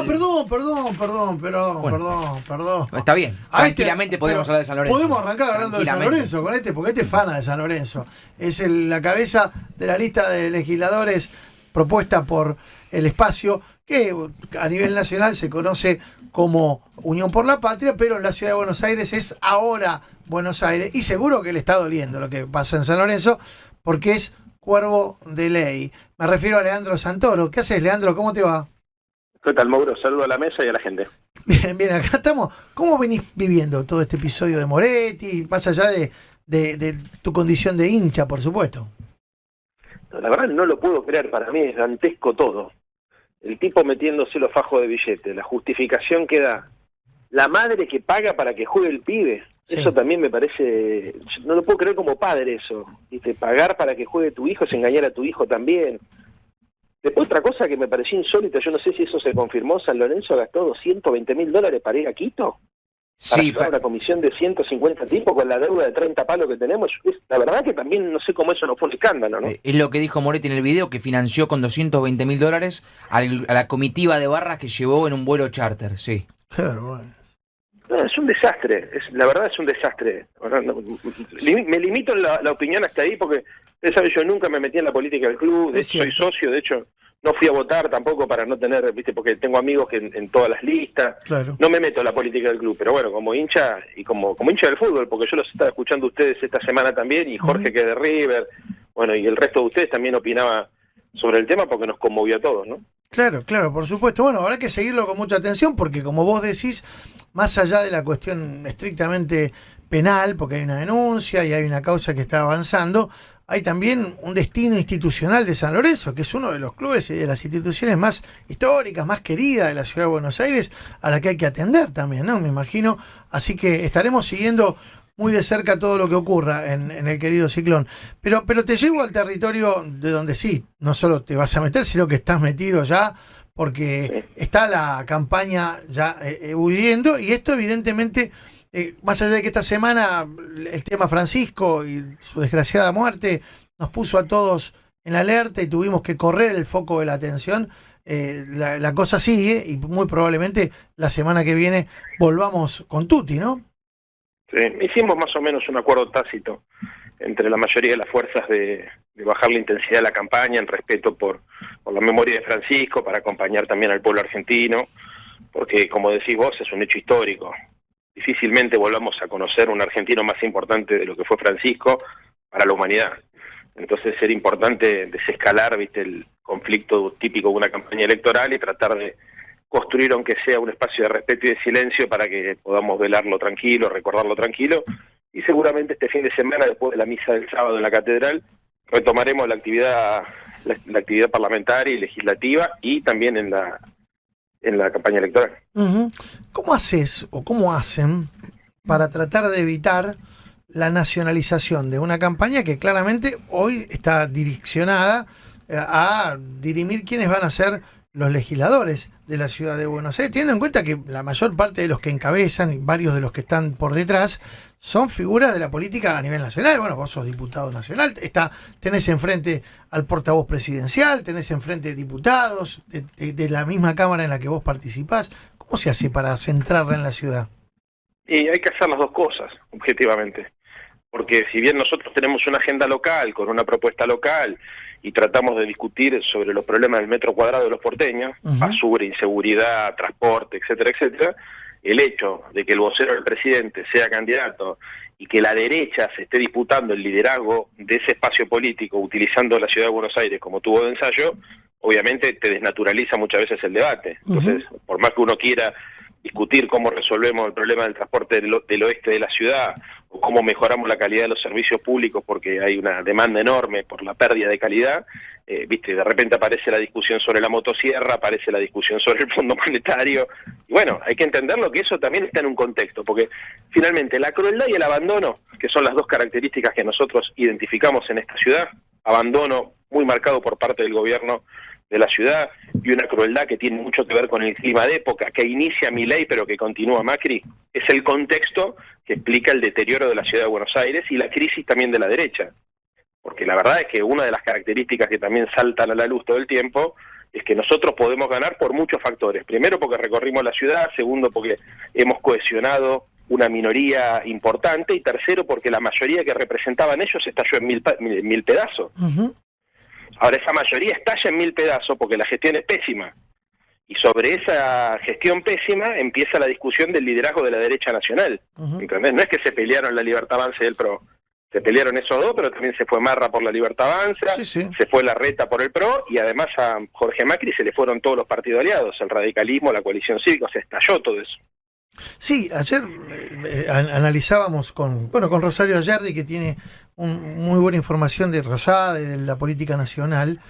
perdón. Está bien. Tranquilamente podemos hablar de San Lorenzo. Podemos arrancar hablando de San Lorenzo con porque este es fana de San Lorenzo. Es la cabeza de la lista de legisladores propuesta por el espacio, que a nivel nacional se conoce como Unión por la Patria, pero en la ciudad de Buenos Aires es ahora Buenos Aires, y seguro que le está doliendo lo que pasa en San Lorenzo, porque es cuervo de ley. Me refiero a Leandro Santoro. ¿Qué haces, Leandro? ¿Cómo te va? ¿Qué tal, Mauro? Saludo a la mesa y a la gente. Bien, acá estamos. ¿Cómo venís viviendo todo este episodio de Moretti, más allá de tu condición de hincha, por supuesto? La verdad no lo puedo creer, para mí es dantesco todo. El tipo metiéndose los fajos de billetes, la justificación que da, la madre que paga para que juegue el pibe, sí. Eso también me parece, no lo puedo creer como padre eso, ¿viste? Pagar para que juegue tu hijo es engañar a tu hijo también. Después otra cosa que me pareció insólita, yo no sé si eso se confirmó, San Lorenzo gastó $220.000 para ir a Quito. Sí, para una comisión de 150 tipos con la deuda de 30 palos que tenemos. La verdad que también no sé cómo eso no fue un escándalo, ¿no? Es lo que dijo Moretti en el video, que financió con $220.000 a la comitiva de barras que llevó en un vuelo charter, sí. Claro, No, es un desastre, la verdad es un desastre. Me limito en la opinión hasta ahí porque, ustedes saben, yo nunca me metí en la política del club, de hecho soy socio, de hecho no fui a votar tampoco para no tener, viste, porque tengo amigos que en todas las listas, claro. No me meto en la política del club, pero bueno, como hincha y como hincha del fútbol, porque yo los estaba escuchando a ustedes esta semana también, y Jorge que es de River, bueno, y el resto de ustedes también opinaba sobre el tema porque nos conmovió a todos, ¿no? Claro, por supuesto. Bueno, habrá que seguirlo con mucha atención porque, como vos decís, más allá de la cuestión estrictamente penal, porque hay una denuncia y hay una causa que está avanzando, hay también un destino institucional de San Lorenzo, que es uno de los clubes y de las instituciones más históricas, más queridas de la ciudad de Buenos Aires, a la que hay que atender también, ¿no? Me imagino. Así que estaremos siguiendo muy de cerca todo lo que ocurra en el querido Ciclón. Pero te llevo al territorio de donde sí, no solo te vas a meter, sino que estás metido ya, porque está la campaña ya huyendo, y esto evidentemente, más allá de que esta semana el tema Francisco y su desgraciada muerte nos puso a todos en alerta y tuvimos que correr el foco de la atención, la cosa sigue y muy probablemente la semana que viene volvamos con Tutti, ¿no? Sí, hicimos más o menos un acuerdo tácito entre la mayoría de las fuerzas de bajar la intensidad de la campaña en respeto por la memoria de Francisco, para acompañar también al pueblo argentino, porque como decís vos, es un hecho histórico. Difícilmente volvamos a conocer un argentino más importante de lo que fue Francisco para la humanidad. Entonces era importante desescalar, viste, el conflicto típico de una campaña electoral y tratar de construir, aunque sea un espacio de respeto y de silencio, para que podamos velarlo tranquilo, recordarlo tranquilo, y seguramente este fin de semana, después de la misa del sábado en la catedral, retomaremos la actividad parlamentaria y legislativa, y también en la campaña electoral. Uh-huh. ¿Cómo haces o cómo hacen para tratar de evitar la nacionalización de una campaña que claramente hoy está direccionada a dirimir quiénes van a ser los legisladores de la ciudad de Buenos Aires, teniendo en cuenta que la mayor parte de los que encabezan y varios de los que están por detrás son figuras de la política a nivel nacional? Bueno, vos sos diputado nacional, tenés enfrente al portavoz presidencial, tenés enfrente diputados de la misma cámara en la que vos participás. ¿Cómo se hace para centrarla en la ciudad? Y hay que hacer las dos cosas, objetivamente, porque si bien nosotros tenemos una agenda local, con una propuesta local, y tratamos de discutir sobre los problemas del metro cuadrado de los porteños, basura, inseguridad, transporte, etcétera, etcétera, el hecho de que el vocero del presidente sea candidato y que la derecha se esté disputando el liderazgo de ese espacio político utilizando la ciudad de Buenos Aires como tubo de ensayo, obviamente te desnaturaliza muchas veces el debate. Entonces, por más que uno quiera discutir cómo resolvemos el problema del transporte del oeste de la ciudad, o cómo mejoramos la calidad de los servicios públicos porque hay una demanda enorme por la pérdida de calidad, viste, de repente aparece la discusión sobre la motosierra, aparece la discusión sobre el Fondo Monetario, y bueno, hay que entenderlo que eso también está en un contexto, porque finalmente la crueldad y el abandono, que son las dos características que nosotros identificamos en esta ciudad, abandono muy marcado por parte del gobierno de la ciudad, y una crueldad que tiene mucho que ver con el clima de época, que inicia Milei pero que continúa Macri, es el contexto que explica el deterioro de la ciudad de Buenos Aires y la crisis también de la derecha. Porque la verdad es que una de las características que también saltan a la luz todo el tiempo es que nosotros podemos ganar por muchos factores. Primero, porque recorrimos la ciudad. Segundo, porque hemos cohesionado una minoría importante. Y tercero, porque la mayoría que representaban ellos estalló en mil pedazos. Ahora, esa mayoría estalla en 1000 pedazos porque la gestión es pésima. Y sobre esa gestión pésima empieza la discusión del liderazgo de la derecha nacional. ¿Entendés? No es que se pelearon la Libertad Avanza y el PRO. Se pelearon esos dos, pero también se fue Marra por la Libertad Avanza, se fue Larreta por el PRO, y además a Jorge Macri se le fueron todos los partidos aliados, el radicalismo, la coalición cívica, se estalló todo eso. Sí, ayer analizábamos con Rosario Ayerdi, que tiene muy buena información de Rosada, de la política nacional,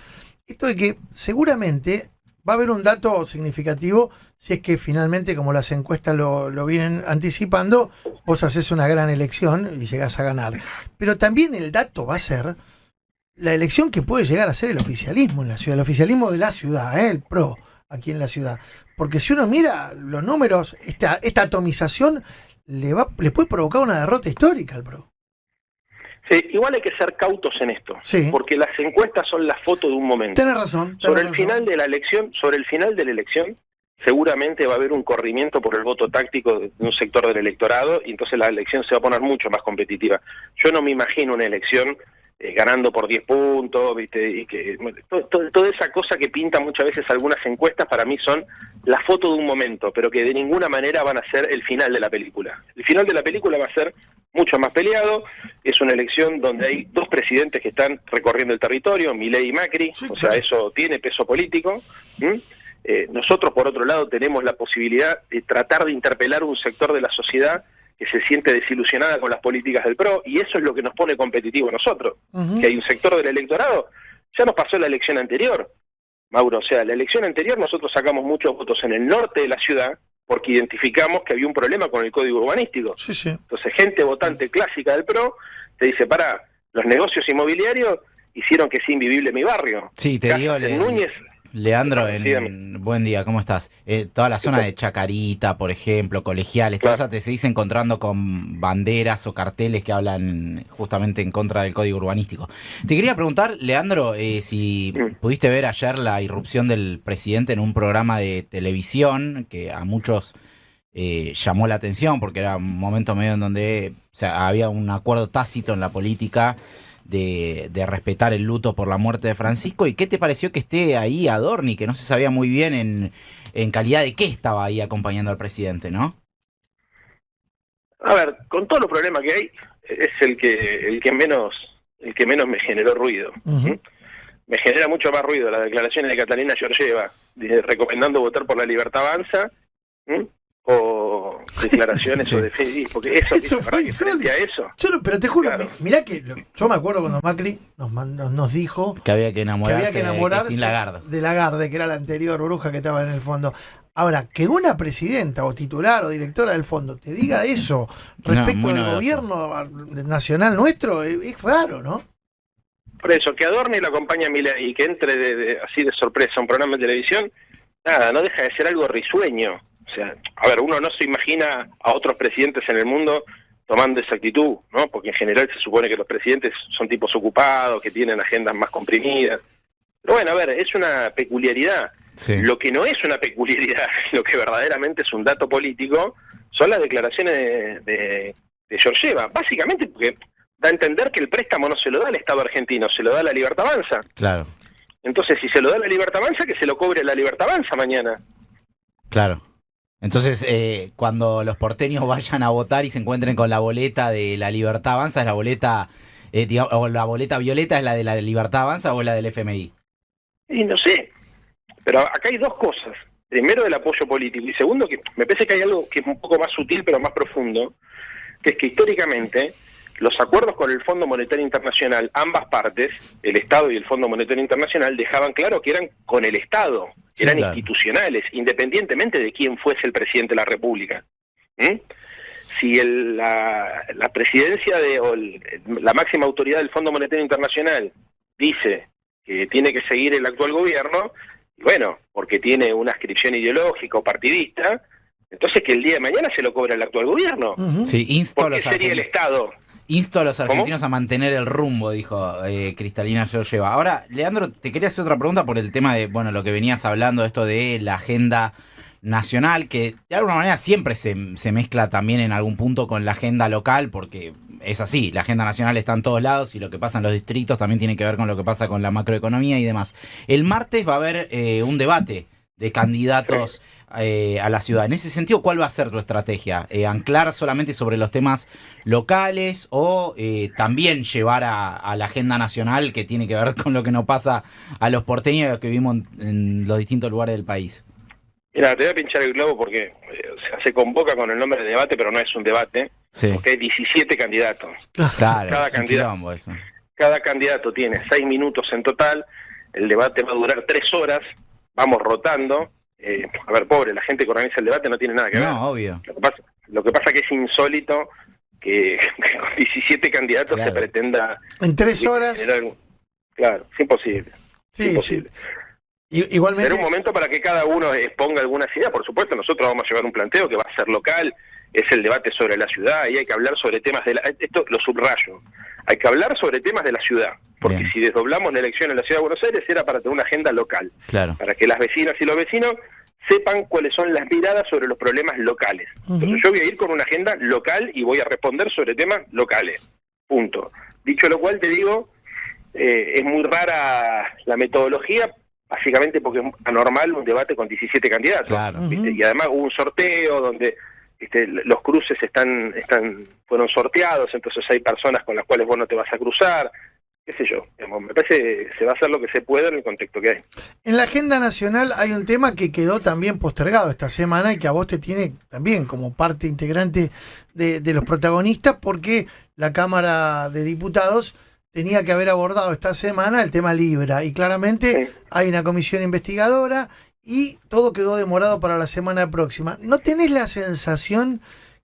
esto de que seguramente va a haber un dato significativo si es que finalmente, como las encuestas lo vienen anticipando, vos haces una gran elección y llegás a ganar. Pero también el dato va a ser la elección que puede llegar a ser el oficialismo en la ciudad, el oficialismo de la ciudad, el PRO aquí en la ciudad. Porque si uno mira los números, esta atomización le puede provocar una derrota histórica al PRO. Sí, igual hay que ser cautos en esto, porque las encuestas son la foto de un momento. Tenés razón. Sobre el final de la elección, seguramente va a haber un corrimiento por el voto táctico de un sector del electorado, y entonces la elección se va a poner mucho más competitiva. Yo no me imagino una elección ganando por 10 puntos, ¿viste? Y que toda esa cosa que pintan muchas veces algunas encuestas, para mí son la foto de un momento, pero que de ninguna manera van a ser el final de la película. El final de la película va a ser mucho más peleado. Es una elección donde hay dos presidentes que están recorriendo el territorio, Milei y Macri, o sea, eso tiene peso político. Nosotros, por otro lado, tenemos la posibilidad de tratar de interpelar un sector de la sociedad que se siente desilusionada con las políticas del PRO, y eso es lo que nos pone competitivos a nosotros, que hay un sector del electorado. Ya nos pasó la elección anterior, Mauro, o sea, la elección anterior nosotros sacamos muchos votos en el norte de la ciudad, porque identificamos que había un problema con el código urbanístico. Entonces, gente votante clásica del PRO te dice, pará, los negocios inmobiliarios hicieron que sea invivible mi barrio. Sí, te digo, Núñez, Leandro, buen día, ¿cómo estás? Toda la zona de Chacarita, por ejemplo, Colegiales, toda esa te seguís encontrando con banderas o carteles que hablan justamente en contra del código urbanístico. Te quería preguntar, Leandro, si pudiste ver ayer la irrupción del presidente en un programa de televisión que a muchos llamó la atención, porque era un momento medio en donde había un acuerdo tácito en la política de respetar el luto por la muerte de Francisco. ¿Y qué te pareció que esté ahí Adorni, que no se sabía muy bien en calidad de qué estaba ahí acompañando al presidente, ¿no? A ver, con todos los problemas que hay, es el que menos me generó ruido. Me genera mucho más ruido las declaraciones de Catalina Georgieva recomendando votar por la Libertad Avanza, o declaraciones o de fe, porque eso fue diferente a eso. Pero te juro, mirá que yo me acuerdo cuando Macri nos dijo que había que enamorarse de Lagarde, que era la anterior bruja que estaba en el fondo. Ahora, que una presidenta o titular o directora del fondo te diga eso respecto del gobierno nacional nuestro, es raro, ¿no? Por eso, que Adorni lo acompaña a Milei y que entre así de sorpresa a un programa de televisión, nada, no deja de ser algo risueño. O sea, a ver, uno no se imagina a otros presidentes en el mundo tomando esa actitud, ¿no? Porque en general se supone que los presidentes son tipos ocupados, que tienen agendas más comprimidas. Pero bueno, a ver, es una peculiaridad. Lo que no es una peculiaridad, lo que verdaderamente es un dato político, son las declaraciones de Georgieva. Básicamente porque da a entender que el préstamo no se lo da al Estado argentino, se lo da a la Libertad Avanza. Claro. Entonces, si se lo da a la Libertad Avanza, que se lo cobre la Libertad Avanza mañana. Claro. Entonces, cuando los porteños vayan a votar y se encuentren con la boleta de la Libertad Avanza, ¿es la boleta, o la boleta violeta es la de la Libertad Avanza o la del FMI? Y no sé, pero acá hay dos cosas. Primero, el apoyo político, y segundo, que me parece que hay algo que es un poco más sutil pero más profundo, que es que históricamente los acuerdos con el Fondo Monetario Internacional, ambas partes, el Estado y el Fondo Monetario Internacional, dejaban claro que eran con el Estado, eran institucionales, independientemente de quién fuese el presidente de la República. Si la presidencia la máxima autoridad del Fondo Monetario Internacional dice que tiene que seguir el actual gobierno, bueno, porque tiene una adscripción ideológica o partidista, entonces que el día de mañana se lo cobra el actual gobierno. Sí, porque sería el Estado. Insto a los argentinos a mantener el rumbo, dijo Cristalina Georgieva. Ahora, Leandro, te quería hacer otra pregunta por el tema de, bueno, lo que venías hablando, esto de la agenda nacional, que de alguna manera siempre se mezcla también en algún punto con la agenda local, porque es así, la agenda nacional está en todos lados y lo que pasa en los distritos también tiene que ver con lo que pasa con la macroeconomía y demás. El martes va a haber un debate de candidatos a la ciudad. En ese sentido, ¿cuál va a ser tu estrategia? ¿Anclar solamente sobre los temas locales o también llevar a la agenda nacional que tiene que ver con lo que nos pasa a los porteños y a los que vivimos en los distintos lugares del país? Mira, te voy a pinchar el globo porque se convoca con el nombre de debate, pero no es un debate, porque hay 17 candidatos. Claro, cada candidato tiene 6 minutos en total, el debate va a durar 3 horas, vamos rotando. A ver, pobre, la gente que organiza el debate no tiene nada que ver. No, obvio. Lo que pasa que es insólito que con 17 candidatos se pretenda... En 3 horas... Claro, es imposible. Sí, imposible. Sí. Igualmente... Será un momento para que cada uno exponga algunas ideas. Por supuesto, nosotros vamos a llevar un planteo que va a ser local, es el debate sobre la ciudad, y hay que hablar sobre temas de la... Esto lo subrayo. Hay que hablar sobre temas de la ciudad. Porque si desdoblamos la elección en la Ciudad de Buenos Aires era para tener una agenda local. Claro. Para que las vecinas y los vecinos sepan cuáles son las miradas sobre los problemas locales. Entonces yo voy a ir con una agenda local y voy a responder sobre temas locales. Punto. Dicho lo cual, te digo, es muy rara la metodología, básicamente porque es anormal un debate con 17 candidatos. Claro. Y además hubo un sorteo donde los cruces fueron sorteados, entonces hay personas con las cuales vos no te vas a cruzar, qué sé yo. Me parece que se va a hacer lo que se pueda en el contexto que hay. En la agenda nacional hay un tema que quedó también postergado esta semana y que a vos te tiene también como parte integrante de los protagonistas, porque la Cámara de Diputados tenía que haber abordado esta semana el tema Libra, y claramente hay una comisión investigadora y todo quedó demorado para la semana próxima. ¿No tenés la sensación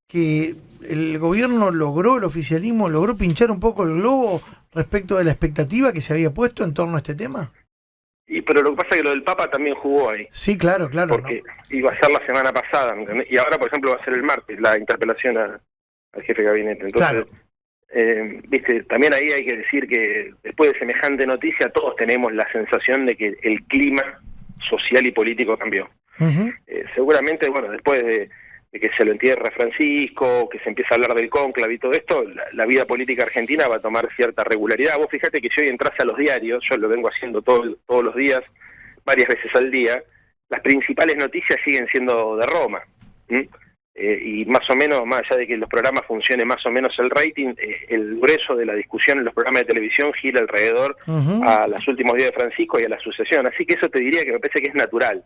que el gobierno el oficialismo logró pinchar un poco el globo respecto de la expectativa que se había puesto en torno a este tema? Pero lo que pasa es que lo del Papa también jugó ahí. Sí, claro. Porque iba a ser la semana pasada, ¿entendés? Y ahora, por ejemplo, va a ser el martes la interpelación al jefe de gabinete. Entonces, viste, también ahí hay que decir que después de semejante noticia todos tenemos la sensación de que el clima social y político cambió. Seguramente, bueno, después de que se lo entierra Francisco, que se empieza a hablar del cónclave y todo esto, la vida política argentina va a tomar cierta regularidad. Vos fíjate que si hoy entras a los diarios, yo lo vengo haciendo todos los días, varias veces al día, las principales noticias siguen siendo de Roma. Y más o menos, más allá de que los programas funcionen más o menos el rating, el grueso de la discusión en los programas de televisión gira alrededor a los últimos días de Francisco y a la sucesión. Así que eso te diría que me parece que es natural.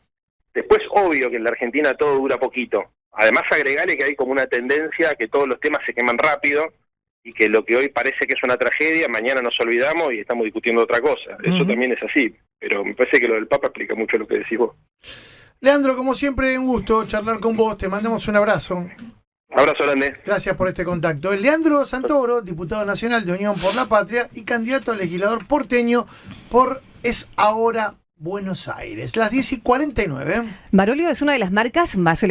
Después, obvio que en la Argentina todo dura poquito. Además, agregarle que hay como una tendencia a que todos los temas se queman rápido y que lo que hoy parece que es una tragedia, mañana nos olvidamos y estamos discutiendo otra cosa. Eso también es así, pero me parece que lo del Papa explica mucho lo que decís vos. Leandro, como siempre, un gusto charlar con vos. Te mandamos un abrazo. Abrazo grande. Gracias por este contacto. El Leandro Santoro, diputado nacional de Unión por la Patria y candidato a legislador porteño por Es Ahora Buenos Aires. Las 10:49. Marolio es una de las marcas más